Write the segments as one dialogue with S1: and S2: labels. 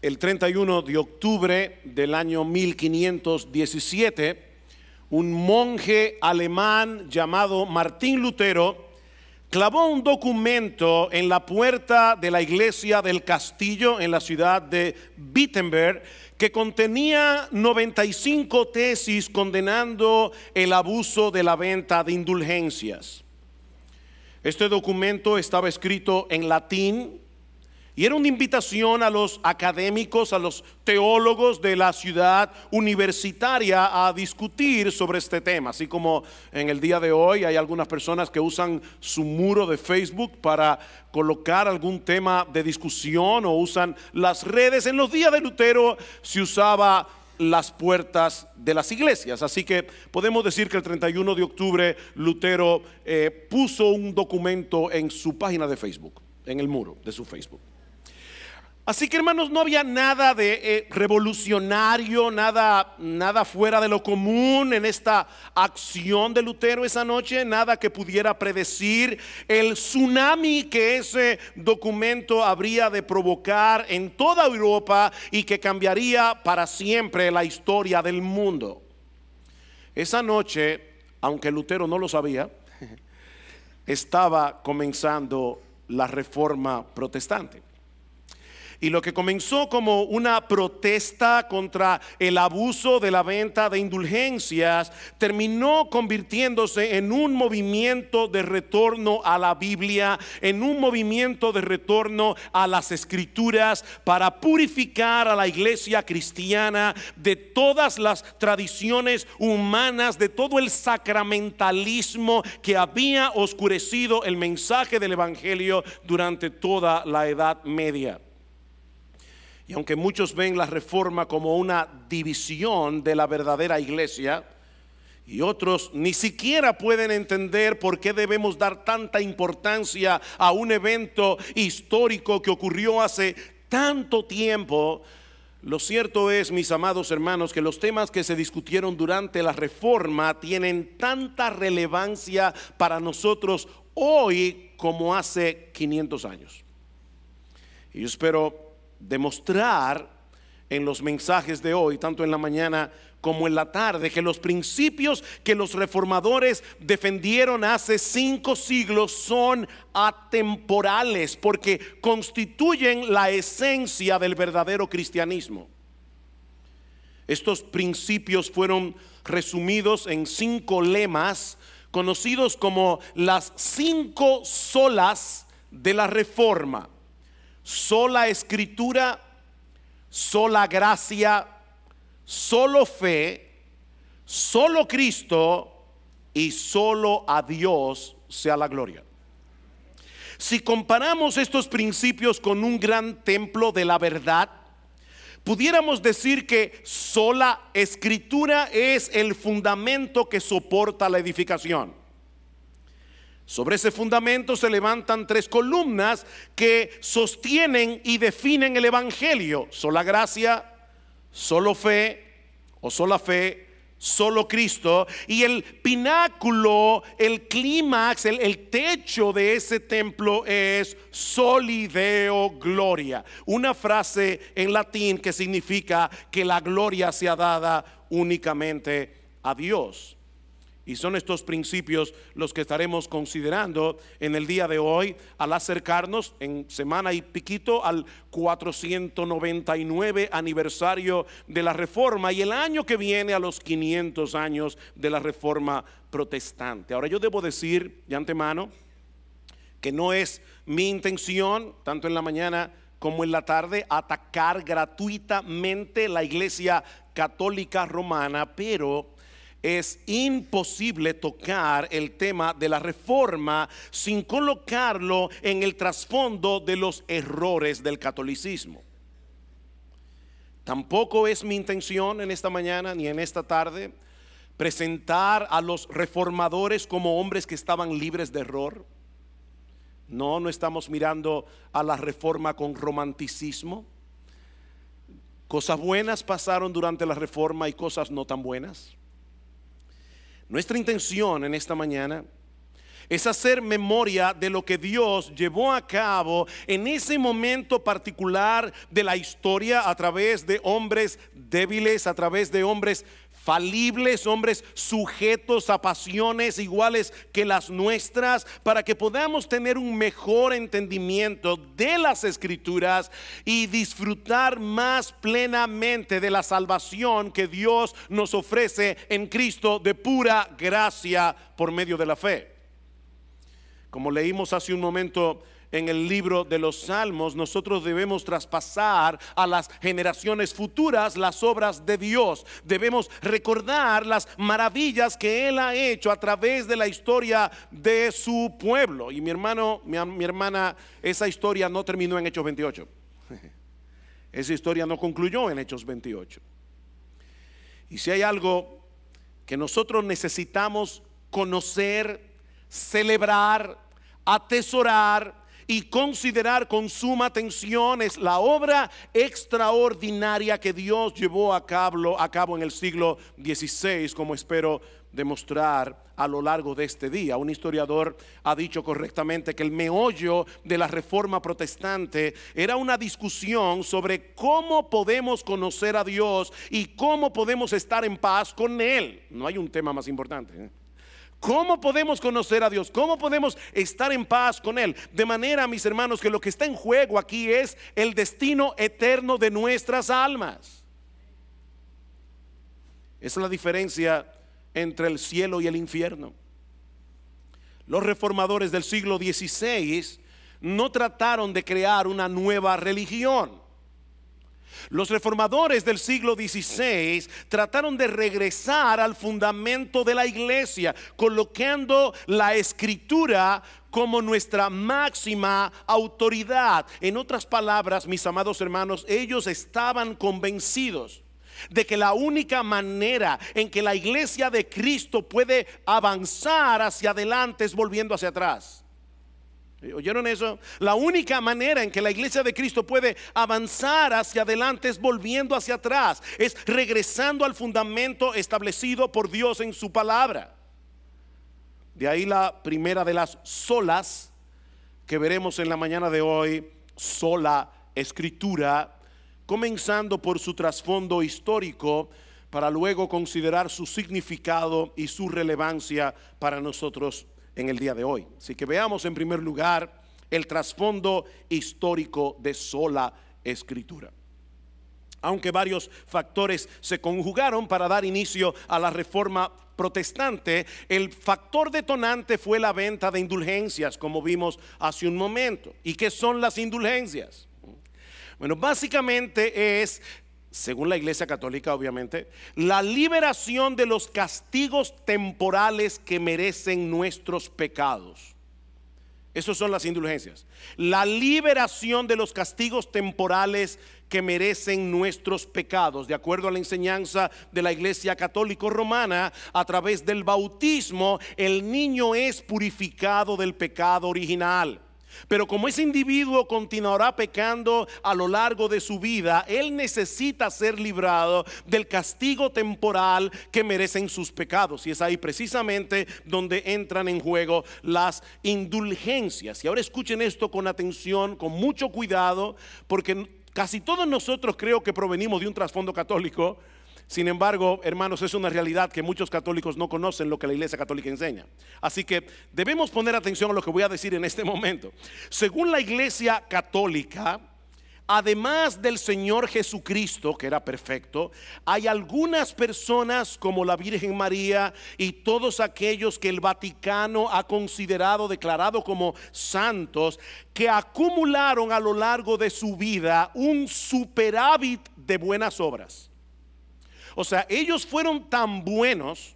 S1: el 31 de octubre del año 1517, un monje alemán llamado Martín Lutero clavó un documento en la puerta de la iglesia del castillo en la ciudad de Wittenberg que contenía 95 tesis condenando el abuso de la venta de indulgencias. Este documento estaba escrito en latín y era una invitación a los académicos, a los teólogos de la ciudad universitaria a discutir sobre este tema. Así como en el día de hoy hay algunas personas que usan su muro de Facebook para colocar algún tema de discusión o usan las redes. En los días de Lutero se usaba las puertas de las iglesias. Así que podemos decir que el 31 de octubre Lutero puso un documento en su página de Facebook, en el muro de su Facebook. Así que, hermanos, no había nada de revolucionario, nada fuera de lo común en esta acción de Lutero esa noche, nada que pudiera predecir el tsunami que ese documento habría de provocar en toda Europa y que cambiaría para siempre la historia del mundo. Esa noche, aunque Lutero no lo sabía, estaba comenzando la Reforma Protestante. Y lo que comenzó como una protesta contra el abuso de la venta de indulgencias terminó convirtiéndose en un movimiento de retorno a la Biblia, en un movimiento de retorno a las Escrituras para purificar a la iglesia cristiana de todas las tradiciones humanas, de todo el sacramentalismo que había oscurecido el mensaje del Evangelio durante toda la Edad Media. Y aunque muchos ven la Reforma como una división de la verdadera iglesia, y otros ni siquiera pueden entender por qué debemos dar tanta importancia a un evento histórico que ocurrió hace tanto tiempo, lo cierto es, mis amados hermanos, que los temas que se discutieron durante la Reforma tienen tanta relevancia para nosotros hoy como hace 500 años. Y yo espero demostrar en los mensajes de hoy, tanto en la mañana como en la tarde, que los principios que los reformadores defendieron hace 5 siglos son atemporales, porque constituyen la esencia del verdadero cristianismo. Estos principios fueron resumidos en 5 lemas conocidos como las 5 solas de la Reforma: sola escritura, sola gracia, solo fe, solo Cristo y solo a Dios sea la gloria. Si comparamos estos principios con un gran templo de la verdad, pudiéramos decir que sola escritura es el fundamento que soporta la edificación. Sobre ese fundamento se levantan 3 columnas que sostienen y definen el Evangelio: sola gracia, solo fe o sola fe, solo Cristo. Y el pináculo, el clímax, el techo de ese templo es soli Deo gloria, una frase en latín que significa que la gloria sea dada únicamente a Dios. Y son estos principios los que estaremos considerando en el día de hoy al acercarnos en semana y piquito al 499 aniversario de la Reforma y el año que viene a los 500 años de la Reforma Protestante. Ahora, yo debo decir de antemano que no es mi intención, tanto en la mañana como en la tarde, atacar gratuitamente la Iglesia Católica Romana, pero es imposible tocar el tema de la Reforma sin colocarlo en el trasfondo de los errores del catolicismo. Tampoco es mi intención en esta mañana ni en esta tarde presentar a los reformadores como hombres que estaban libres de error. No estamos mirando a la Reforma con romanticismo. Cosas buenas pasaron durante la Reforma y cosas no tan buenas. Nuestra intención en esta mañana Es hacer memoria de lo que Dios llevó a cabo en ese momento particular de la historia a través de hombres débiles, a través de hombres falibles, hombres sujetos a pasiones iguales que las nuestras, para que podamos tener un mejor entendimiento de las Escrituras y disfrutar más plenamente de la salvación que Dios nos ofrece en Cristo de pura gracia por medio de la fe. Como leímos hace un momento en el libro de los Salmos, nosotros debemos traspasar a las generaciones futuras las obras de Dios. Debemos recordar las maravillas que Él ha hecho a través de la historia de su pueblo. Y mi hermano, mi hermana, esa historia no terminó en Hechos 28. Esa historia no concluyó en Hechos 28. Y si hay algo que nosotros necesitamos conocer, celebrar, atesorar y considerar con suma atención, es la obra extraordinaria que Dios llevó a cabo en el siglo XVI, como espero demostrar a lo largo de este día. Un historiador ha dicho correctamente que el meollo de la Reforma Protestante era una discusión sobre cómo podemos conocer a Dios y cómo podemos estar en paz con Él. No hay un tema más importante, ¿eh? ¿Cómo podemos conocer a Dios? ¿Cómo podemos estar en paz con Él? De manera, mis hermanos, que lo que está en juego aquí es el destino eterno de nuestras almas. Esa es la diferencia entre el cielo y el infierno. Los reformadores del siglo XVI no trataron de crear una nueva religión. Los reformadores del siglo XVI trataron de regresar al fundamento de la iglesia, colocando la Escritura como nuestra máxima autoridad. En otras palabras, mis amados hermanos, ellos estaban convencidos de que la única manera en que la iglesia de Cristo puede avanzar hacia adelante es volviendo hacia atrás. ¿Oyeron eso? La única manera en que la iglesia de Cristo puede avanzar hacia adelante es volviendo hacia atrás, es regresando al fundamento establecido por Dios en su palabra. De ahí la primera de las solas que veremos en la mañana de hoy, sola Escritura, comenzando por su trasfondo histórico, para luego considerar su significado y su relevancia para nosotros en el día de hoy. Así que veamos en primer lugar el trasfondo histórico de sola Escritura. Aunque varios factores se conjugaron para dar inicio a la Reforma Protestante, el factor detonante fue la venta de indulgencias, como vimos hace un momento. ¿Y qué son las indulgencias? Bueno, básicamente es, según la Iglesia Católica obviamente, la liberación de los castigos temporales que merecen nuestros pecados. Esas son las indulgencias. La liberación de los castigos temporales que merecen nuestros pecados. De acuerdo a la enseñanza de la Iglesia Católica Romana, a través del bautismo, el niño es purificado del pecado original. Pero como ese individuo continuará pecando a lo largo de su vida, él necesita ser librado del castigo temporal que merecen sus pecados. Y es ahí precisamente donde entran en juego las indulgencias. Y ahora escuchen esto con atención, con mucho cuidado, porque casi todos nosotros creo que provenimos de un trasfondo católico. Sin embargo, hermanos, es una realidad que muchos católicos no conocen lo que la Iglesia Católica enseña. Así que debemos poner atención a lo que voy a decir en este momento. Según la Iglesia Católica, además del Señor Jesucristo, que era perfecto, hay algunas personas como la Virgen María y todos aquellos que el Vaticano ha considerado, declarado como santos, que acumularon a lo largo de su vida un superávit de buenas obras. O sea, ellos fueron tan buenos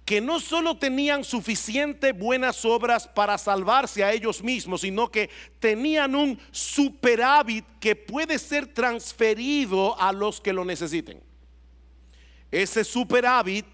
S1: que no solo tenían suficiente buenas obras para salvarse a ellos mismos, sino que tenían un superávit que puede ser transferido a los que lo necesiten. Ese superávit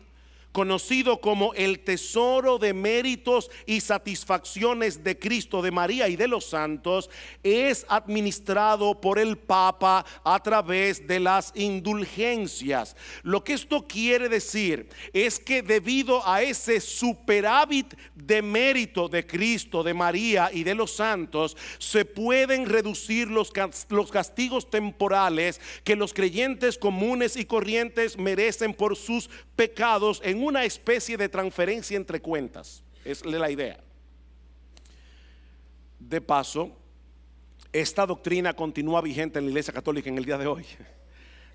S1: conocido como el tesoro de méritos y satisfacciones de Cristo, de María y de los santos, es administrado por el Papa a través de las indulgencias. Lo que esto quiere decir es que debido a ese superávit de mérito de Cristo, de María y de los santos, se pueden reducir los castigos temporales que los creyentes comunes y corrientes merecen por sus pecados en una especie de transferencia entre cuentas. Es la idea. De paso, esta doctrina continúa vigente en la Iglesia Católica en el día de hoy.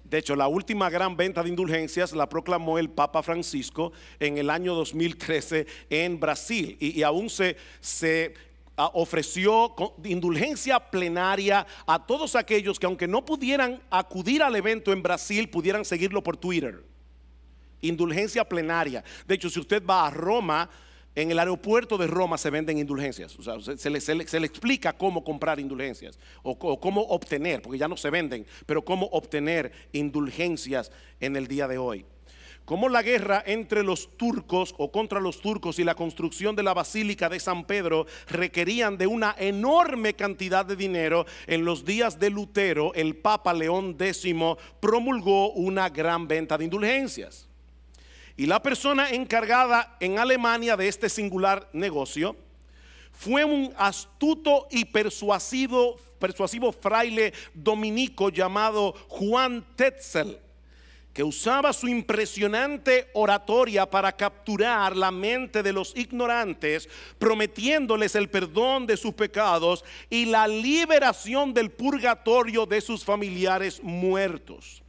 S1: De hecho, la última gran venta de indulgencias la proclamó el Papa Francisco en el año 2013 en Brasil, y aún se ofreció indulgencia plenaria a todos aquellos que, aunque no pudieran acudir al evento en Brasil, pudieran seguirlo por Twitter. Indulgencia plenaria. De hecho, si usted va a Roma, en el aeropuerto de Roma se venden indulgencias. O sea, se le explica cómo comprar indulgencias o cómo obtener, porque ya no se venden, pero cómo obtener indulgencias en el día de hoy. Como la guerra entre los turcos o contra los turcos y la construcción de la Basílica de San Pedro requerían de una enorme cantidad de dinero, en los días de Lutero el Papa León X promulgó una gran venta de indulgencias. Y la persona encargada en Alemania de este singular negocio fue un astuto y persuasivo fraile dominico llamado Juan Tetzel, que usaba su impresionante oratoria para capturar la mente de los ignorantes, prometiéndoles el perdón de sus pecados y la liberación del purgatorio de sus familiares muertos.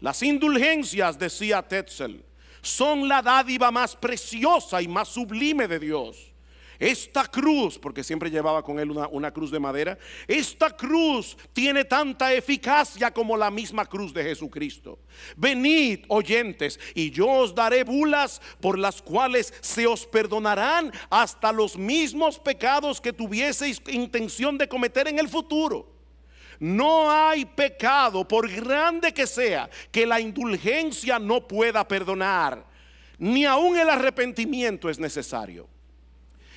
S1: Las indulgencias, decía Tetzel, son la dádiva más preciosa y más sublime de Dios. Esta cruz, porque siempre llevaba con él una cruz de madera, esta cruz tiene tanta eficacia como la misma cruz de Jesucristo. Venid, oyentes, y yo os daré bulas por las cuales se os perdonarán hasta los mismos pecados que tuvieseis intención de cometer en el futuro. No hay pecado, por grande que sea, que la indulgencia no pueda perdonar. Ni aun el arrepentimiento es necesario.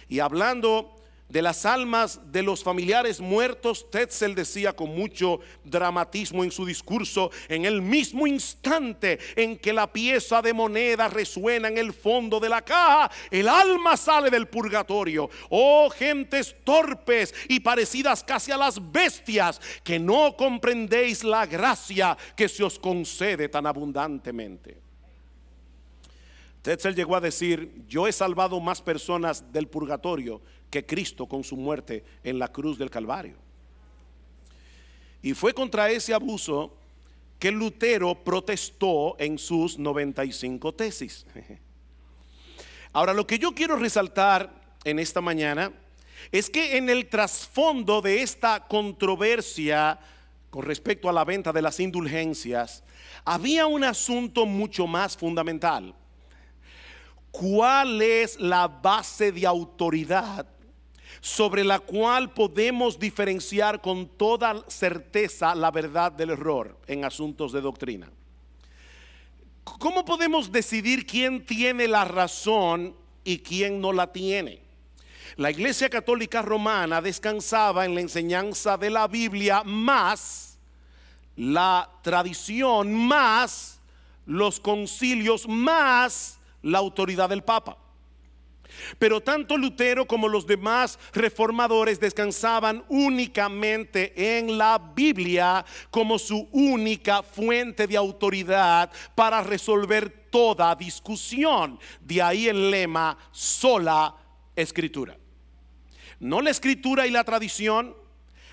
S1: Y hablando de las almas de los familiares muertos, Tetzel decía con mucho dramatismo en su discurso: en el mismo instante en que la pieza de moneda resuena en el fondo de la caja, el alma sale del purgatorio. Oh gentes torpes y parecidas casi a las bestias, que no comprendéis la gracia que se os concede tan abundantemente. Tetzel llegó a decir: yo he salvado más personas del purgatorio que Cristo con su muerte en la cruz del Calvario. Y fue contra ese abuso que Lutero protestó en sus 95 tesis. Ahora, lo que yo quiero resaltar en esta mañana es que en el trasfondo de esta controversia con respecto a la venta de las indulgencias había un asunto mucho más fundamental. ¿Cuál es la base de autoridad sobre la cual podemos diferenciar con toda certeza la verdad del error en asuntos de doctrina? ¿Cómo podemos decidir quién tiene la razón y quién no la tiene? La Iglesia Católica Romana descansaba en la enseñanza de la Biblia más la tradición, más los concilios, más la autoridad del Papa. Pero tanto Lutero como los demás reformadores descansaban únicamente en la Biblia como su única fuente de autoridad para resolver toda discusión. De ahí el lema: sola escritura. No la escritura y la tradición,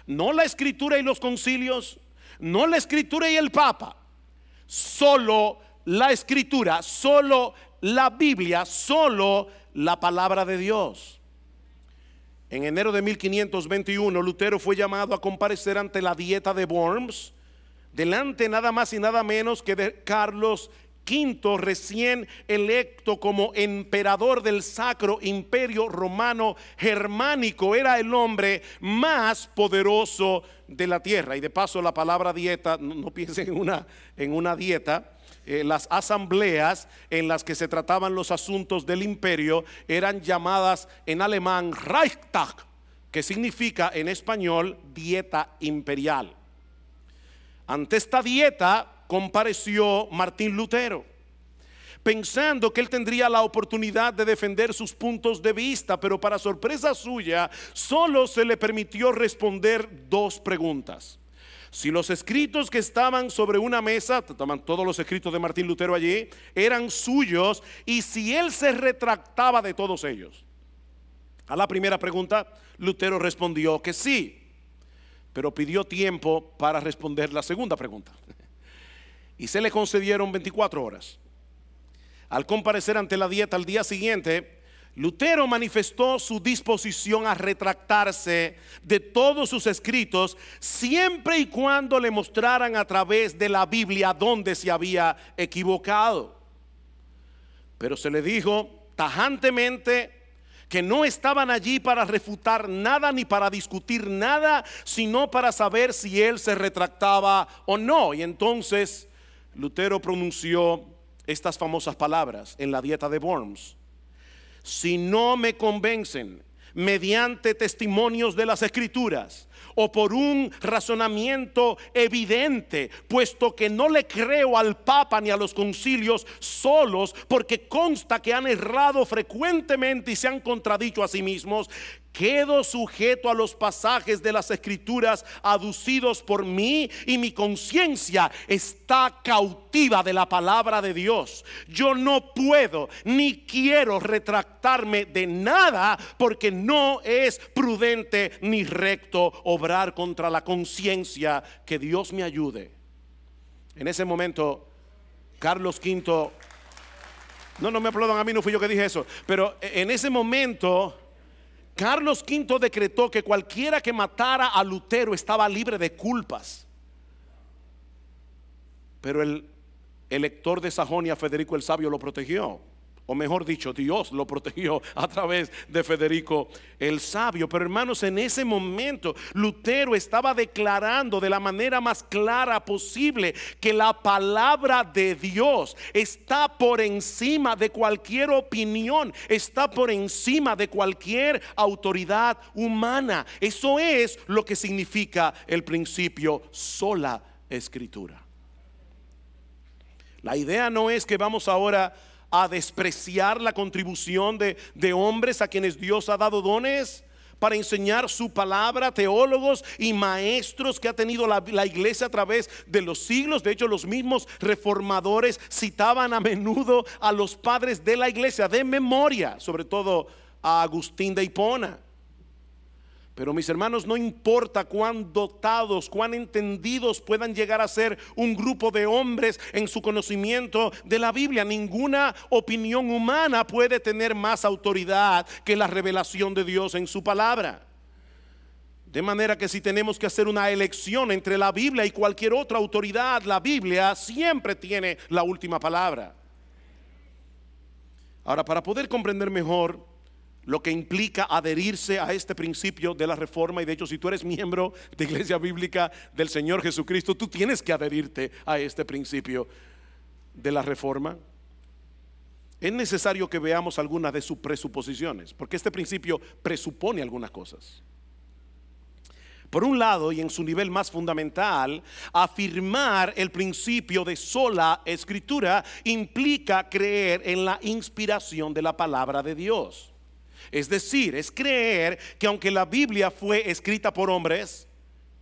S1: no la escritura y los concilios, no la escritura y el Papa, solo la escritura, solo la Biblia, solo la palabra de Dios. En enero de 1521 Lutero fue llamado a comparecer ante la Dieta de Worms, delante nada más y nada menos que de Carlos V, recién electo como emperador del Sacro Imperio Romano Germánico. Era el hombre más poderoso de la tierra. Y de paso, la palabra dieta, no piensen en una dieta, las asambleas en las que se trataban los asuntos del imperio eran llamadas en alemán Reichstag, que significa en español dieta imperial. Ante esta dieta compareció Martín Lutero, pensando que él tendría la oportunidad de defender sus puntos de vista, pero para sorpresa suya, solo se le permitió responder dos preguntas. Si los escritos que estaban sobre una mesa, estaban todos los escritos de Martín Lutero allí, eran suyos, y si él se retractaba de todos ellos. A la primera pregunta, Lutero respondió que sí, pero pidió tiempo para responder la segunda pregunta. Y se le concedieron 24 horas. Al comparecer ante la dieta al día siguiente, Lutero manifestó su disposición a retractarse de todos sus escritos, siempre y cuando le mostraran a través de la Biblia dónde se había equivocado. Pero se le dijo tajantemente que no estaban allí para refutar nada ni para discutir nada, sino para saber si él se retractaba o no. Y entonces Lutero pronunció estas famosas palabras en la dieta de Worms: si no me convencen mediante testimonios de las Escrituras o por un razonamiento evidente, puesto que no le creo al Papa ni a los concilios solos, porque consta que han errado frecuentemente y se han contradicho a sí mismos, quedo sujeto a los pasajes de las Escrituras aducidos por mí, y mi conciencia está cautiva de la palabra de Dios. Yo no puedo ni quiero retractarme de nada, porque no es prudente ni recto obrar contra la conciencia. Que Dios me ayude. En ese momento, Carlos V, no me aplaudan a mí, no fui yo que dije eso, pero en ese momento Carlos V decretó que cualquiera que matara a Lutero estaba libre de culpas. Pero el elector de Sajonia, Federico el Sabio, lo protegió. O mejor dicho, Dios lo protegió a través de Federico el Sabio. Pero hermanos, en ese momento Lutero estaba declarando de la manera más clara posible que la palabra de Dios está por encima de cualquier opinión, está por encima de cualquier autoridad humana. Eso es lo que significa el principio sola escritura. La idea no es que vamos ahora a despreciar la contribución de hombres a quienes Dios ha dado dones para enseñar su palabra, teólogos y maestros que ha tenido la iglesia a través de los siglos. De hecho, los mismos reformadores citaban a menudo a los padres de la iglesia de memoria, sobre todo a Agustín de Hipona. Pero mis hermanos, no importa cuán dotados, cuán entendidos puedan llegar a ser un grupo de hombres en su conocimiento de la Biblia, ninguna opinión humana puede tener más autoridad que la revelación de Dios en su palabra. De manera que si tenemos que hacer una elección entre la Biblia y cualquier otra autoridad, la Biblia siempre tiene la última palabra. Ahora, para poder comprender mejor lo que implica adherirse a este principio de la reforma, y de hecho si tú eres miembro de Iglesia Bíblica del Señor Jesucristo, tú tienes que adherirte a este principio de la reforma, es necesario que veamos algunas de sus presuposiciones, porque este principio presupone algunas cosas. Por un lado, y en su nivel más fundamental, afirmar el principio de sola escritura implica creer en la inspiración de la palabra de Dios. Es decir, es creer que aunque la Biblia fue escrita por hombres,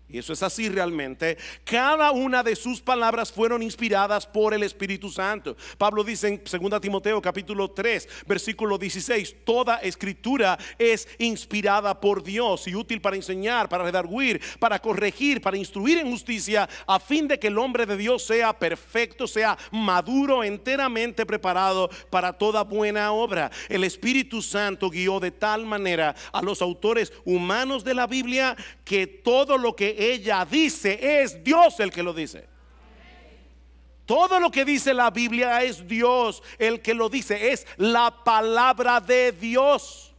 S1: y eso es así realmente, cada una de sus palabras fueron inspiradas por el Espíritu Santo. Pablo dice en 2 Timoteo capítulo 3 versículo 16: toda escritura es inspirada por Dios y útil para enseñar, para redarguir, para corregir, para instruir en justicia, a fin de que el hombre de Dios sea perfecto, sea maduro, enteramente preparado para toda buena obra. El Espíritu Santo guió de tal manera a los autores humanos de la Biblia que todo lo que ella dice es Dios el que lo dice. Todo lo que dice la Biblia es Dios el que lo dice, es la palabra de Dios.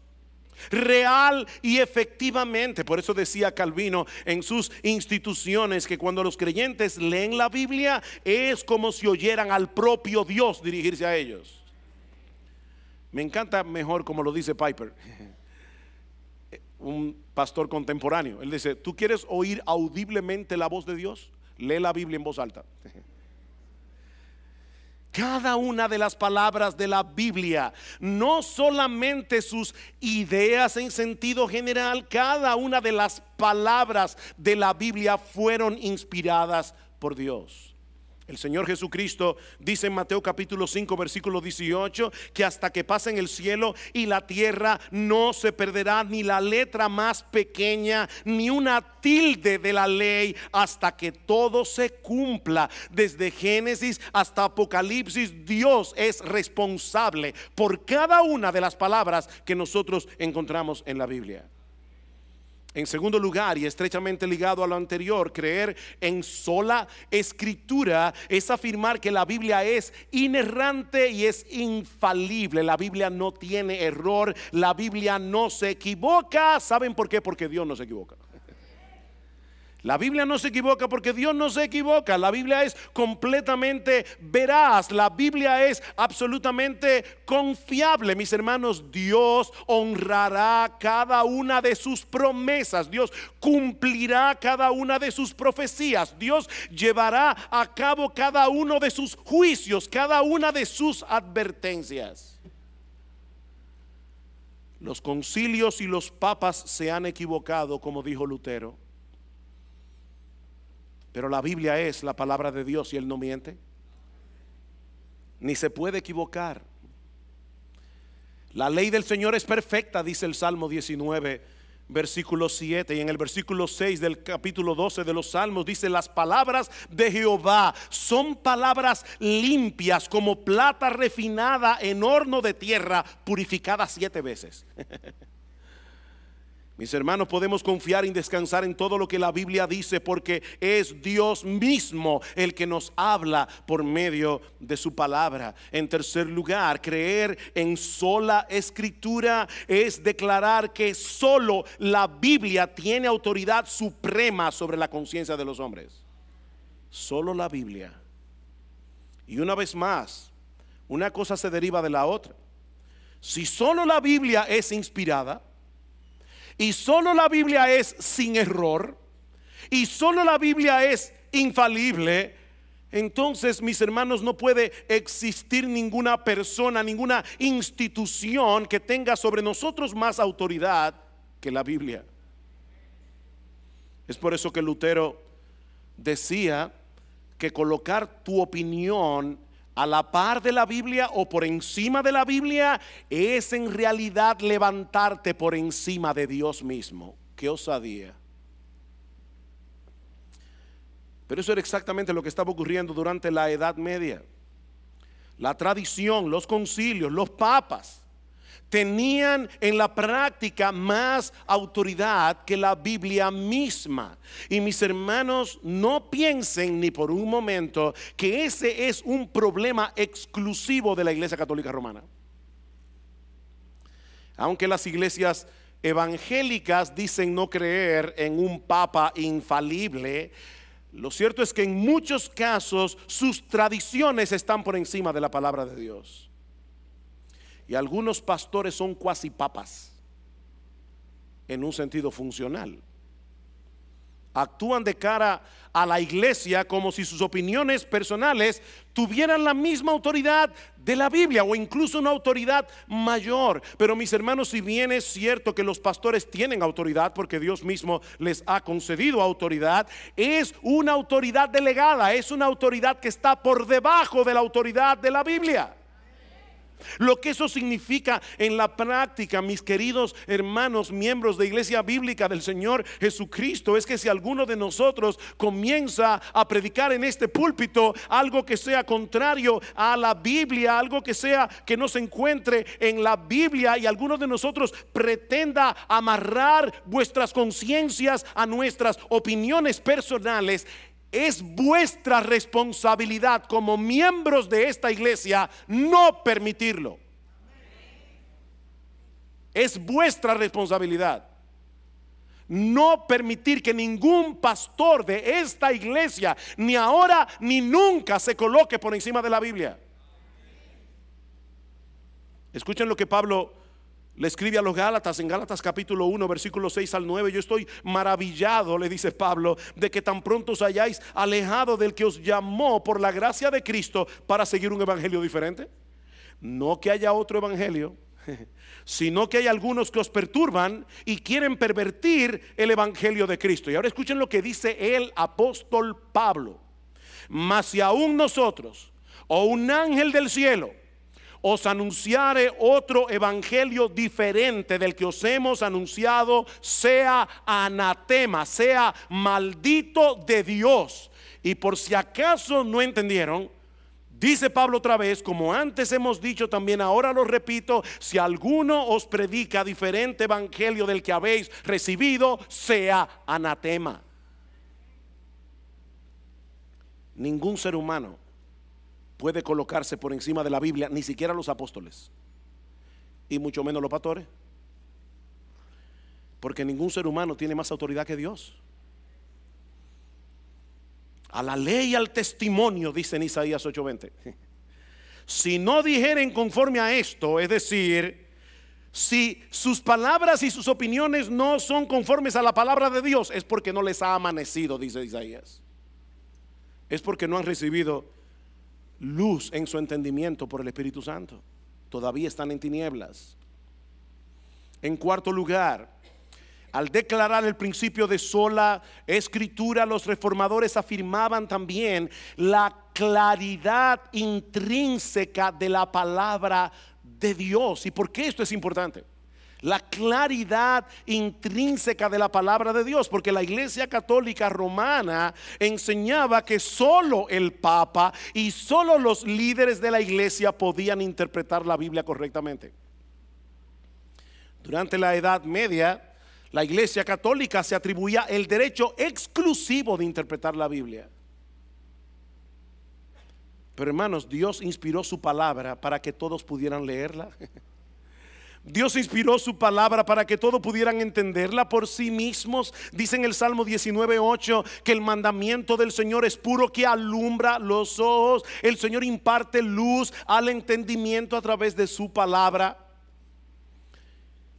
S1: real y efectivamente. Por eso decía Calvino en sus instituciones que cuando los creyentes leen la Biblia es como si oyeran al propio Dios dirigirse a ellos. Me encanta mejor como lo dice Piper, un pastor contemporáneo. Él dice: ¿tú quieres oír audiblemente la voz de Dios? Lee la Biblia en voz alta. Cada una de las palabras de la Biblia, no solamente sus ideas en sentido general, cada una de las palabras de la Biblia fueron inspiradas por Dios. El Señor Jesucristo dice en Mateo capítulo 5 versículo 18 que hasta que pasen el cielo y la tierra no se perderá ni la letra más pequeña ni una tilde de la ley hasta que todo se cumpla. Desde Génesis hasta Apocalipsis, Dios es responsable por cada una de las palabras que nosotros encontramos en la Biblia. En segundo lugar, y estrechamente ligado a lo anterior, creer en sola escritura es afirmar que la Biblia es inerrante y es infalible. La Biblia no tiene error, la Biblia no se equivoca. ¿Saben por qué? Porque Dios no se equivoca. La Biblia no se equivoca porque Dios no se equivoca. La Biblia es completamente veraz. La Biblia es absolutamente confiable. Mis hermanos, Dios honrará cada una de sus promesas. Dios cumplirá cada una de sus profecías. Dios llevará a cabo cada uno de sus juicios, cada una de sus advertencias. Los concilios y los papas se han equivocado, como dijo Lutero. Pero la Biblia es la palabra de Dios y Él no miente, ni se puede equivocar. La ley del Señor es perfecta, dice el Salmo 19, versículo 7. Y en el versículo 6 del capítulo 12 de los Salmos dice: las palabras de Jehová son palabras limpias como plata refinada en horno de tierra, purificada 7 veces. Mis hermanos, podemos confiar y descansar en todo lo que la Biblia dice, porque es Dios mismo el que nos habla por medio de su palabra. En tercer lugar, creer en sola escritura es declarar que solo la Biblia tiene autoridad suprema sobre la conciencia de los hombres. Solo la Biblia. Y una vez más, una cosa se deriva de la otra. Si solo la Biblia es inspirada, y solo la Biblia es sin error, y solo la Biblia es infalible, entonces, mis hermanos, no puede existir ninguna persona, ninguna institución que tenga sobre nosotros más autoridad que la Biblia. Es por eso que Lutero decía que colocar tu opinión a la par de la Biblia o por encima de la Biblia es en realidad levantarte por encima de Dios mismo. ¡Qué osadía! Pero eso era exactamente lo que estaba ocurriendo durante la Edad Media. La tradición, los concilios, los papas tenían en la práctica más autoridad que la Biblia misma. Y mis hermanos, no piensen ni por un momento que ese es un problema exclusivo de la Iglesia Católica Romana. Aunque las iglesias evangélicas dicen no creer en un papa infalible, lo cierto es que en muchos casos sus tradiciones están por encima de la palabra de Dios. Y algunos pastores son cuasi papas en un sentido funcional. Actúan de cara a la iglesia como si sus opiniones personales tuvieran la misma autoridad de la Biblia o incluso una autoridad mayor. Pero mis hermanos, si bien es cierto que los pastores tienen autoridad porque Dios mismo les ha concedido autoridad, es una autoridad delegada, es una autoridad que está por debajo de la autoridad de la Biblia. Lo que eso significa en la práctica, mis queridos hermanos, miembros de Iglesia Bíblica del Señor Jesucristo, es que si alguno de nosotros comienza a predicar en este púlpito algo que sea contrario a la Biblia, algo que sea que no se encuentre en la Biblia, y alguno de nosotros pretenda amarrar vuestras conciencias a nuestras opiniones personales, es vuestra responsabilidad como miembros de esta iglesia no permitirlo. Es vuestra responsabilidad no permitir que ningún pastor de esta iglesia, ni ahora ni nunca, se coloque por encima de la Biblia. Escuchen lo que Pablo le escribe a los Gálatas en Gálatas capítulo 1 versículos 6 al 9. Yo estoy maravillado, le dice Pablo, de que tan pronto os hayáis alejado del que os llamó por la gracia de Cristo para seguir un evangelio diferente. No que haya otro evangelio, sino que hay algunos que os perturban y quieren pervertir el evangelio de Cristo. Y ahora escuchen lo que dice el apóstol Pablo: mas si aún nosotros o un ángel del cielo os anunciare otro evangelio diferente del que os hemos anunciado, sea anatema, sea maldito de Dios. Y por si acaso no entendieron, dice Pablo otra vez, como antes hemos dicho también, ahora lo repito: si alguno os predica diferente evangelio del que habéis recibido, sea anatema. Ningún ser humano puede colocarse por encima de la Biblia, ni siquiera los apóstoles, y mucho menos los pastores, porque ningún ser humano tiene más autoridad que Dios. A la ley y al testimonio, dice en Isaías 8:20, si no dijeren conforme a esto, es decir, si sus palabras y sus opiniones no son conformes a la palabra de Dios, es porque no les ha amanecido, dice Isaías. Es porque no han recibido luz en su entendimiento por el Espíritu Santo. Todavía están en tinieblas. En cuarto lugar, al declarar el principio de sola escritura, los reformadores afirmaban también la claridad intrínseca de la palabra de Dios. ¿Y por qué esto es importante? La claridad intrínseca de la palabra de Dios, porque la Iglesia Católica Romana enseñaba que solo el Papa y solo los líderes de la Iglesia podían interpretar la Biblia correctamente. Durante la Edad Media, la Iglesia Católica se atribuía el derecho exclusivo de interpretar la Biblia. Pero hermanos, Dios inspiró su palabra para que todos pudieran leerla. Dios inspiró su palabra para que todos pudieran entenderla por sí mismos. Dice en el Salmo 19:8 que el mandamiento del Señor es puro, que alumbra los ojos. El Señor imparte luz al entendimiento a través de su palabra.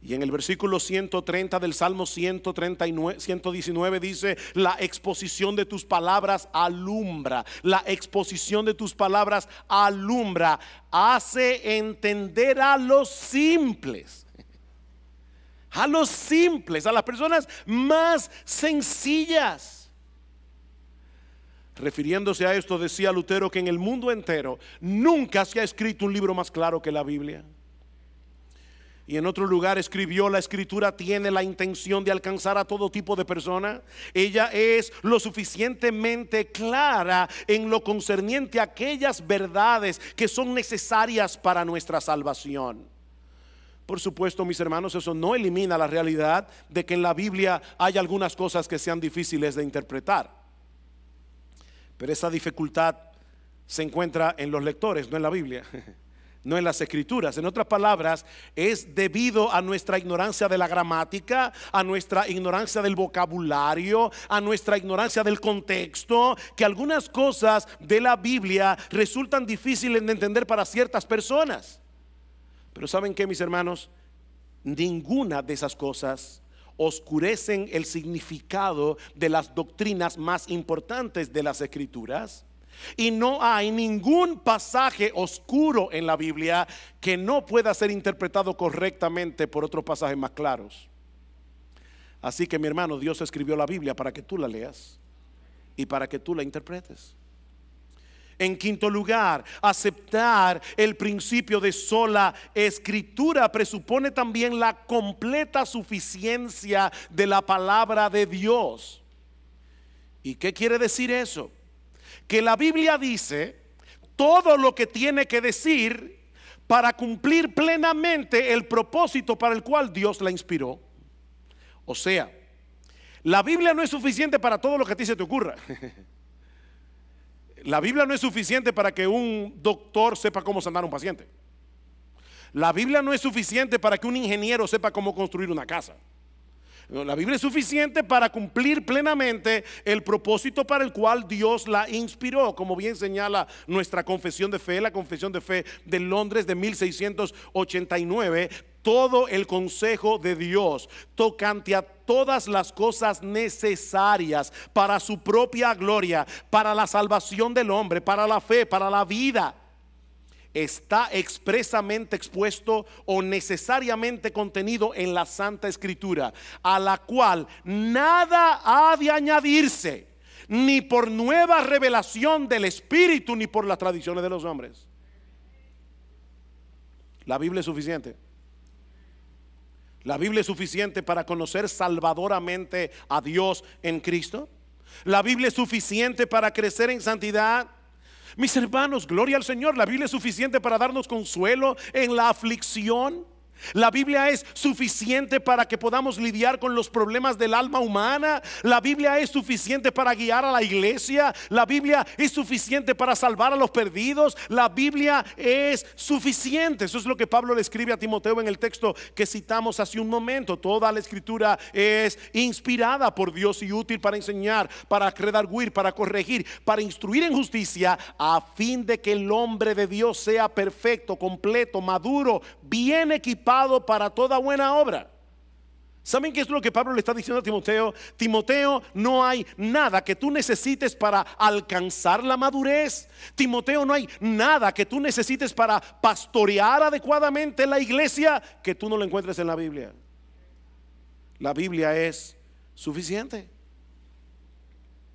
S1: Y en el versículo 130 del Salmo 119 dice: la exposición de tus palabras alumbra. La exposición de tus palabras alumbra, hace entender a los simples. A los simples, a las personas más sencillas. Refiriéndose a esto, decía Lutero que en el mundo entero nunca se ha escrito un libro más claro que la Biblia. Y en otro lugar escribió: la escritura tiene la intención de alcanzar a todo tipo de persona. Ella es lo suficientemente clara en lo concerniente a aquellas verdades que son necesarias para nuestra salvación. Por supuesto, mis hermanos, eso no elimina la realidad de que en la Biblia hay algunas cosas que sean difíciles de interpretar. Pero esa dificultad se encuentra en los lectores, no en la Biblia. No en las escrituras. En otras palabras, es debido a nuestra ignorancia de la gramática, a nuestra ignorancia del vocabulario, a nuestra ignorancia del contexto, que algunas cosas de la Biblia resultan difíciles de entender para ciertas personas. Pero ¿saben qué, mis hermanos? Ninguna de esas cosas oscurecen el significado de las doctrinas más importantes de las escrituras. Y no hay ningún pasaje oscuro en la Biblia que no pueda ser interpretado correctamente por otros pasajes más claros. Así que, mi hermano, Dios escribió la Biblia para que tú la leas y para que tú la interpretes. En quinto lugar, aceptar el principio de sola escritura presupone también la completa suficiencia de la palabra de Dios. ¿Y qué quiere decir eso? Que la Biblia dice todo lo que tiene que decir para cumplir plenamente el propósito para el cual Dios la inspiró. O sea, la Biblia no es suficiente para todo lo que a ti se te ocurra. La Biblia no es suficiente para que un doctor sepa cómo sanar a un paciente. La Biblia no es suficiente para que un ingeniero sepa cómo construir una casa. No, la Biblia es suficiente para cumplir plenamente el propósito para el cual Dios la inspiró, como bien señala nuestra confesión de fe, la confesión de fe de Londres de 1689. Todo el consejo de Dios tocante a todas las cosas necesarias para su propia gloria, para la salvación del hombre, para la fe, para la vida, está expresamente expuesto o necesariamente contenido en la Santa Escritura, a la cual nada ha de añadirse, ni por nueva revelación del Espíritu, ni por las tradiciones de los hombres. La Biblia es suficiente. La Biblia es suficiente para conocer salvadoramente a Dios en Cristo. La Biblia es suficiente para crecer en santidad. Mis hermanos, gloria al Señor. La Biblia es suficiente para darnos consuelo en la aflicción. La Biblia es suficiente para que podamos lidiar con los problemas del alma humana. La Biblia es suficiente para guiar a la iglesia. La Biblia es suficiente para salvar a los perdidos. La Biblia es suficiente. Eso es lo que Pablo le escribe a Timoteo en el texto que citamos hace un momento. Toda la Escritura es inspirada por Dios y útil para enseñar, para redarguir, para corregir, para instruir en justicia, a fin de que el hombre de Dios sea perfecto, completo, maduro, bien equipado para toda buena obra. ¿Saben qué es lo que Pablo le está diciendo a Timoteo? Timoteo, no hay nada que tú necesites para alcanzar la madurez. Timoteo, no hay nada que tú necesites para pastorear adecuadamente la iglesia que tú no lo encuentres en la Biblia. La Biblia es suficiente.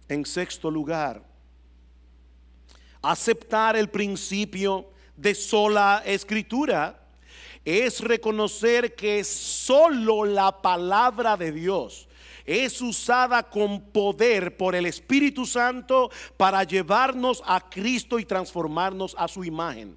S1: En sexto lugar, aceptar el principio de sola escritura es reconocer que solo la palabra de Dios es usada con poder por el Espíritu Santo para llevarnos a Cristo y transformarnos a su imagen.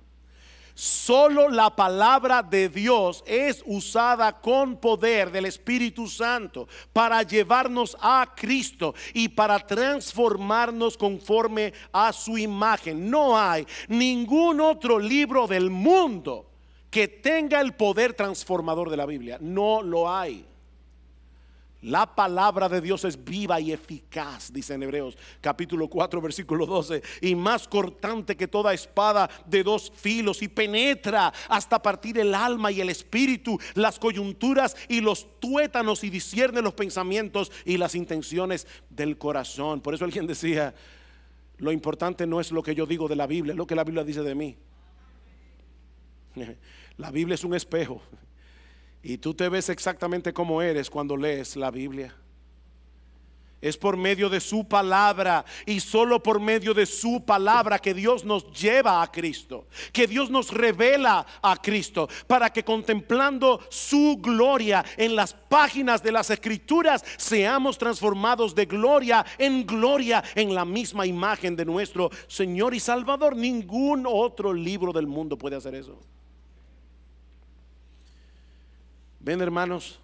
S1: Solo la palabra de Dios es usada con poder del Espíritu Santo para llevarnos a Cristo y para transformarnos conforme a su imagen. No hay ningún otro libro del mundo que tenga el poder transformador de la Biblia. No lo hay. La palabra de Dios es viva y eficaz, dice en Hebreos capítulo 4 versículo 12, y más cortante que toda espada de dos filos, y penetra hasta partir el alma y el espíritu, las coyunturas y los tuétanos, y discierne los pensamientos y las intenciones del corazón. Por eso alguien decía: lo importante no es lo que yo digo de la Biblia, es lo que la Biblia dice de mí. La Biblia es un espejo y tú te ves exactamente como eres cuando lees la Biblia. Es por medio de su palabra y solo por medio de su palabra que Dios nos lleva a Cristo, que Dios nos revela a Cristo, para que contemplando su gloria en las páginas de las Escrituras seamos transformados de gloria en la misma imagen de nuestro Señor y Salvador. Ningún otro libro del mundo puede hacer eso. Ven, hermanos,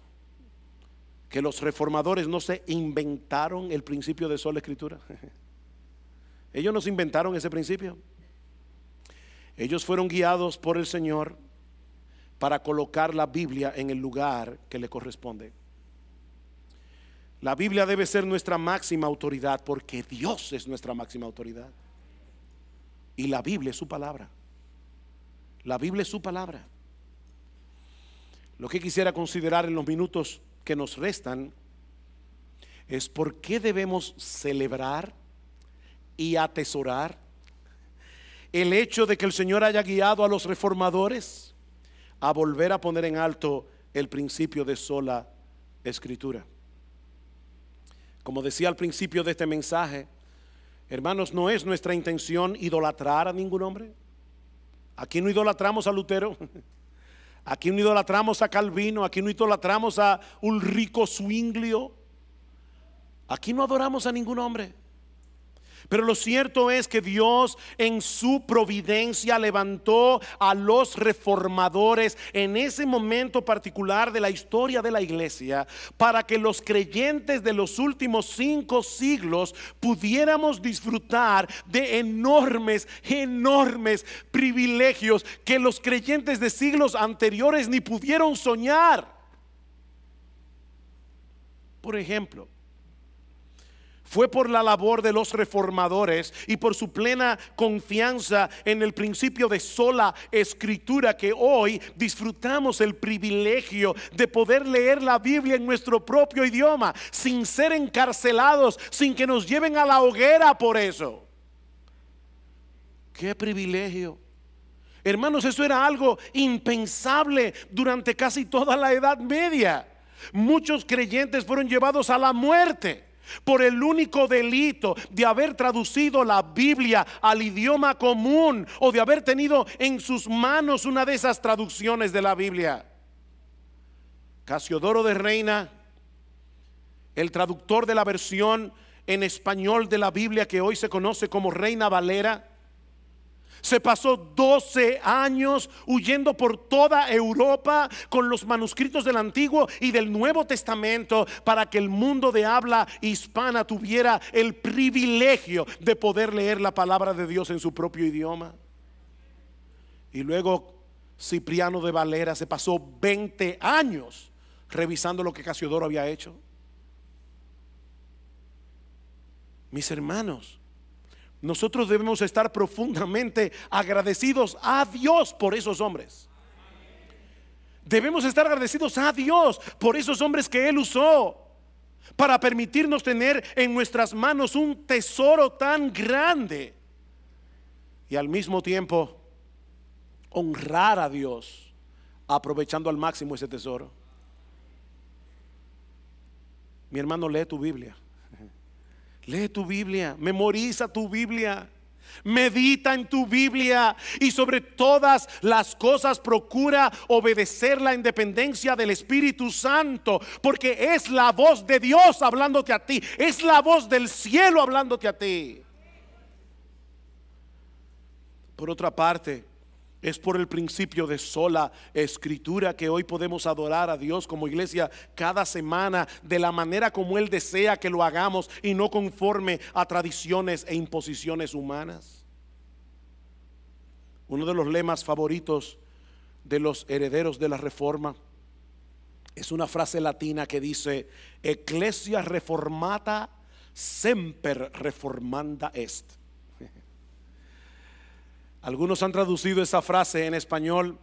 S1: que los reformadores no se inventaron el principio de sola escritura. Ellos no se inventaron ese principio. Ellos fueron guiados por el Señor para colocar la Biblia en el lugar que le corresponde. La Biblia debe ser nuestra máxima autoridad, porque Dios es nuestra máxima autoridad. Y la Biblia es su palabra. La Biblia es su palabra. Lo que quisiera considerar en los minutos que nos restan es por qué debemos celebrar y atesorar el hecho de que el Señor haya guiado a los reformadores a volver a poner en alto el principio de sola escritura. Como decía al principio de este mensaje, hermanos, no es nuestra intención idolatrar a ningún hombre. Aquí no idolatramos a Lutero. Aquí no idolatramos a Calvino, aquí no idolatramos a Ulrico Zwinglio. Aquí no adoramos a ningún hombre. Pero lo cierto es que Dios en su providencia levantó a los reformadores en ese momento particular de la historia de la iglesia, para que los creyentes de los últimos 5 siglos pudiéramos disfrutar de enormes privilegios que los creyentes de siglos anteriores ni pudieron soñar. Por ejemplo, fue por la labor de los reformadores y por su plena confianza en el principio de sola escritura que hoy disfrutamos el privilegio de poder leer la Biblia en nuestro propio idioma, sin ser encarcelados, sin que nos lleven a la hoguera por eso. ¡Qué privilegio! Hermanos, eso era algo impensable durante casi toda la Edad Media. Muchos creyentes fueron llevados a la muerte por el único delito de haber traducido la Biblia al idioma común o de haber tenido en sus manos una de esas traducciones de la Biblia. Casiodoro de Reina, el traductor de la versión en español de la Biblia que hoy se conoce como Reina Valera, se pasó 12 años huyendo por toda Europa con los manuscritos del Antiguo y del Nuevo Testamento para que el mundo de habla hispana tuviera el privilegio de poder leer la palabra de Dios en su propio idioma. Y luego Cipriano de Valera se pasó 20 años revisando lo que Casiodoro había hecho. Mis hermanos, nosotros debemos estar profundamente agradecidos a Dios por esos hombres. Debemos estar agradecidos a Dios por esos hombres que Él usó para permitirnos tener en nuestras manos un tesoro tan grande y al mismo tiempo honrar a Dios aprovechando al máximo ese tesoro. Mi hermano, lee tu Biblia. Lee tu Biblia, memoriza tu Biblia, medita en tu Biblia y sobre todas las cosas procura obedecer la independencia del Espíritu Santo, porque es la voz de Dios hablándote a ti, es la voz del cielo hablándote a ti. Por otra parte, es por el principio de sola escritura que hoy podemos adorar a Dios como iglesia cada semana de la manera como Él desea que lo hagamos y no conforme a tradiciones e imposiciones humanas. Uno de los lemas favoritos de los herederos de la Reforma es una frase latina que dice: Ecclesia reformata semper reformanda est. Algunos han traducido esa frase en español: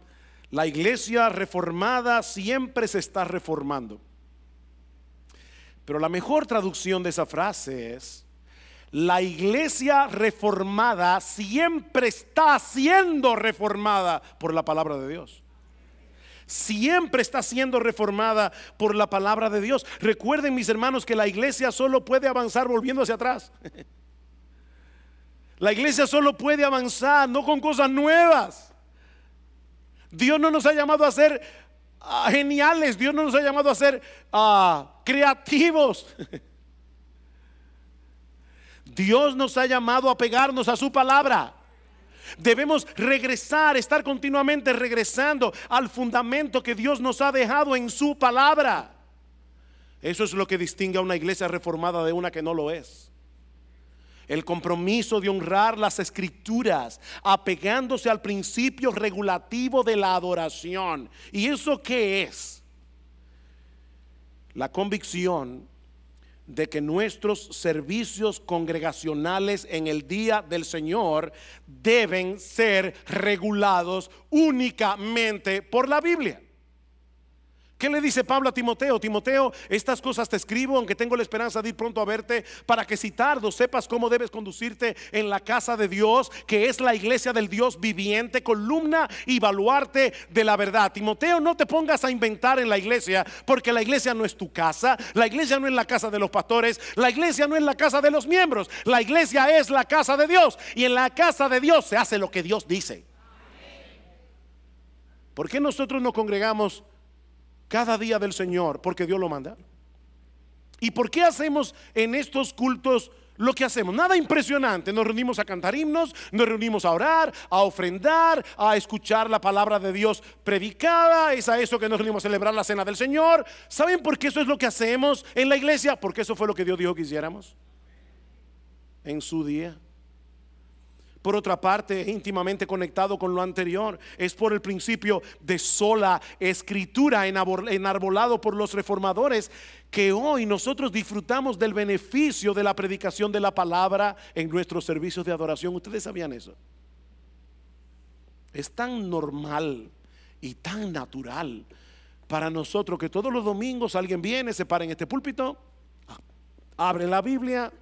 S1: la iglesia reformada siempre se está reformando. Pero la mejor traducción de esa frase es: la iglesia reformada siempre está siendo reformada por la palabra de Dios. Siempre está siendo reformada por la palabra de Dios. Recuerden, mis hermanos, que la iglesia solo puede avanzar volviendo hacia atrás. La iglesia solo puede avanzar, no con cosas nuevas. Dios no nos ha llamado a ser geniales. Dios no nos ha llamado a ser creativos. Dios nos ha llamado a pegarnos a su palabra. Debemos regresar, estar continuamente regresando al fundamento que Dios nos ha dejado en su palabra. Eso es lo que distingue a una iglesia reformada de una que no lo es. El compromiso de honrar las escrituras, apegándose al principio regulativo de la adoración. ¿Y eso qué es? La convicción de que nuestros servicios congregacionales en el día del Señor deben ser regulados únicamente por la Biblia. ¿Qué le dice Pablo a Timoteo? Timoteo, estas cosas te escribo, aunque tengo la esperanza de ir pronto a verte, para que si tardo sepas cómo debes conducirte en la casa de Dios, que es la iglesia del Dios viviente, columna y baluarte de la verdad. Timoteo, no te pongas a inventar en la iglesia, porque la iglesia no es tu casa, la iglesia no es la casa de los pastores, la iglesia no es la casa de los miembros, la iglesia es la casa de Dios, y en la casa de Dios se hace lo que Dios dice. ¿Por qué nosotros nos congregamos cada día del Señor? Porque Dios lo manda. ¿Y por qué hacemos en estos cultos lo que hacemos, nada impresionante. Nos reunimos a cantar himnos, nos reunimos a orar, a ofrendar, a escuchar la palabra de Dios predicada. Es a eso que nos reunimos a celebrar la cena del Señor. ¿Saben por qué eso es lo que hacemos en la iglesia? Porque eso fue lo que Dios dijo que hiciéramos en su día. Por otra parte, íntimamente conectado con lo anterior, es por el principio de sola escritura enarbolado por los reformadores que hoy nosotros disfrutamos del beneficio de la predicación de la palabra en nuestros servicios de adoración. ¿Ustedes sabían eso? Es tan normal y tan natural para nosotros que todos los domingos alguien viene, se para en este púlpito, abre la Biblia,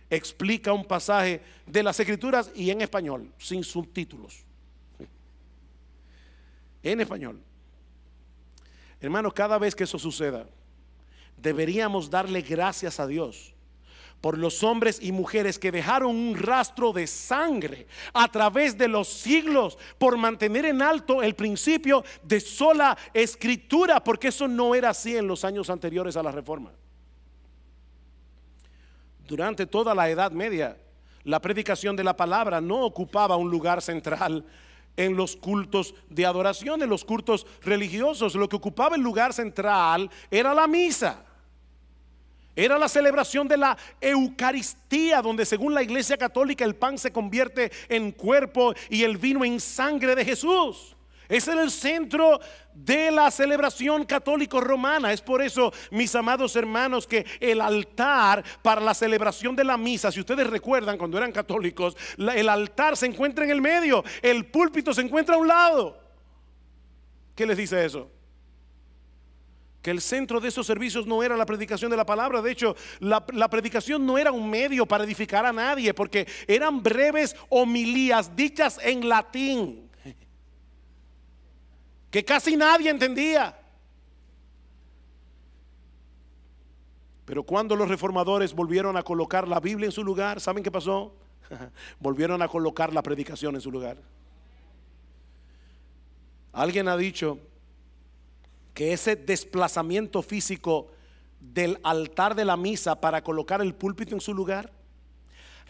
S1: explica un pasaje de las Escrituras y en español, sin subtítulos, en español. Hermanos, cada vez que eso suceda, deberíamos darle gracias a Dios por los hombres y mujeres que dejaron un rastro de sangre a través de los siglos por mantener en alto el principio de sola escritura, porque eso no era así en los años anteriores a la Reforma. Durante toda la Edad Media, la predicación de la palabra no ocupaba un lugar central en los cultos de adoración, en los cultos religiosos. Lo que ocupaba el lugar central era la misa. Era la celebración de la Eucaristía, donde según la Iglesia Católica el pan se convierte en cuerpo y el vino en sangre de Jesús. Ese era el centro de la celebración católico-romana. Es por eso, mis amados hermanos, que el altar para la celebración de la misa, si ustedes recuerdan cuando eran católicos, el altar se encuentra en el medio, el púlpito se encuentra a un lado. ¿Qué les dice eso? Que el centro de esos servicios no era la predicación de la palabra. De hecho, la predicación no era un medio para edificar a nadie, porque eran breves homilías dichas en latín que casi nadie entendía. Pero cuando los reformadores volvieron a colocar la Biblia en su lugar, ¿saben qué pasó? Volvieron a colocar la predicación en su lugar. Alguien ha dicho que ese desplazamiento físico del altar de la misa para colocar el púlpito en su lugar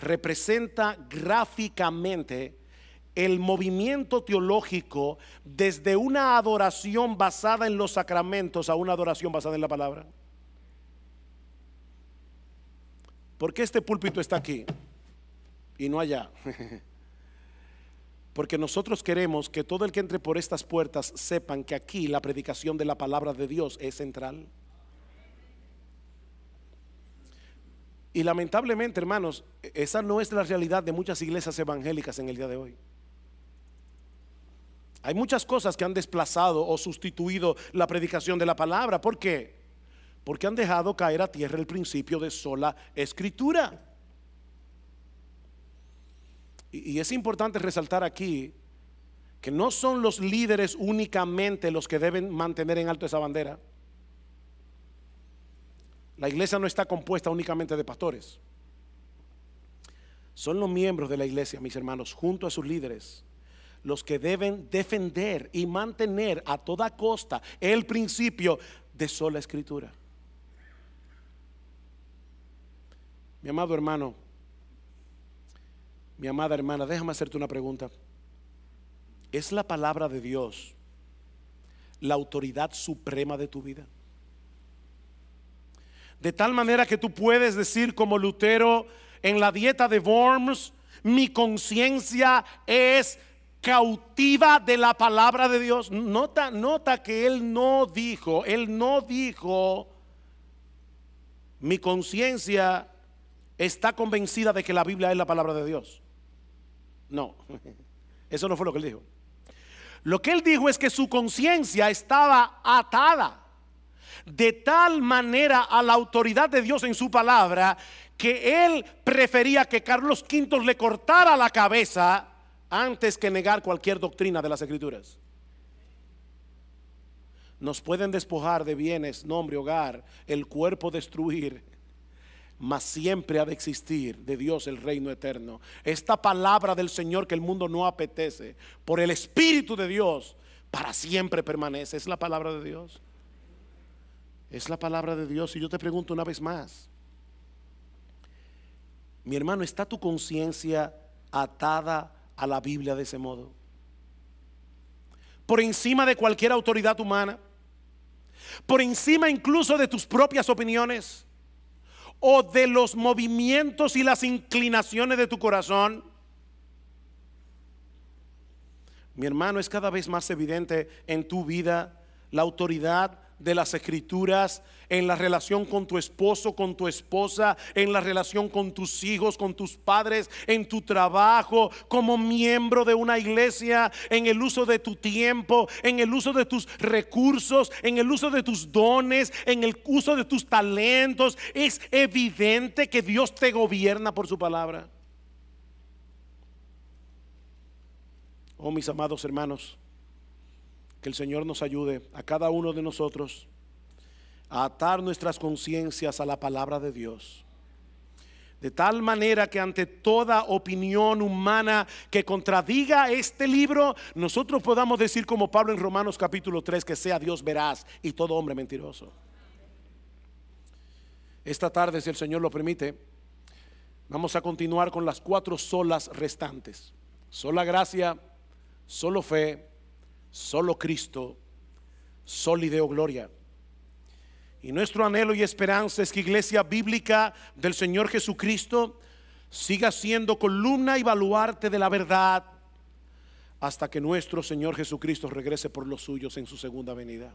S1: representa gráficamente el movimiento teológico desde una adoración basada en los sacramentos a una adoración basada en la palabra. ¿Por qué este púlpito está aquí y no allá? Porque nosotros queremos que todo el que entre por estas puertas sepan que aquí la predicación de la palabra de Dios es central. Y lamentablemente, hermanos, esa no es la realidad de muchas iglesias evangélicas en el día de hoy. Hay muchas cosas que han desplazado o sustituido la predicación de la palabra. ¿Por qué? Porque han dejado caer a tierra el principio de sola escritura. Y es importante resaltar aquí que no son los líderes únicamente los que deben mantener en alto esa bandera. La iglesia no está compuesta únicamente de pastores. Son los miembros de la iglesia, mis hermanos, junto a sus líderes, los que deben defender y mantener a toda costa el principio de sola escritura. Mi amado hermano, mi amada hermana, déjame hacerte una pregunta. ¿Es la palabra de Dios la autoridad suprema de tu vida? De tal manera que tú puedes decir como Lutero en la dieta de Worms: mi conciencia es cautiva de la palabra de Dios. Nota que él no dijo, mi conciencia está convencida de que la Biblia es la palabra de Dios. No, eso no fue lo que él dijo. Lo que él dijo es que su conciencia estaba atada de tal manera a la autoridad de Dios en su palabra, que él prefería que Carlos V le cortara la cabeza antes que negar cualquier doctrina de las Escrituras. Nos pueden despojar de bienes, nombre, hogar, el cuerpo destruir, mas siempre ha de existir de Dios el reino eterno. Esta palabra del Señor que el mundo no apetece, por el Espíritu de Dios, para siempre permanece. Es la palabra de Dios. Es la palabra de Dios. Y yo te pregunto una vez más: Mi hermano, ¿está tu conciencia atada a la Biblia de ese modo? Por encima de cualquier autoridad humana, por encima incluso de tus propias opiniones o de los movimientos y las inclinaciones de tu corazón. Mi hermano, es cada vez más evidente en tu vida la autoridad de las Escrituras en la relación con tu esposo, con tu esposa, en la relación con tus hijos, con tus padres, en tu trabajo, como miembro de una iglesia, en el uso de tu tiempo, en el uso de tus recursos, en el uso de tus dones, en el uso de tus talentos. Es evidente que Dios te gobierna por su palabra. Oh, mis amados hermanos, que el Señor nos ayude a cada uno de nosotros a atar nuestras conciencias a la palabra de Dios, de tal manera que ante toda opinión humana que contradiga este libro, nosotros podamos decir como Pablo en Romanos capítulo 3, que sea Dios veraz y todo hombre mentiroso. Esta tarde, si el Señor lo permite, vamos a continuar con las 4 solas restantes: sola gracia, solo fe, solo Cristo, soli Deo gloria. Y nuestro anhelo y esperanza es que Iglesia Bíblica del Señor Jesucristo siga siendo columna y baluarte de la verdad hasta que nuestro Señor Jesucristo regrese por los suyos en su segunda venida.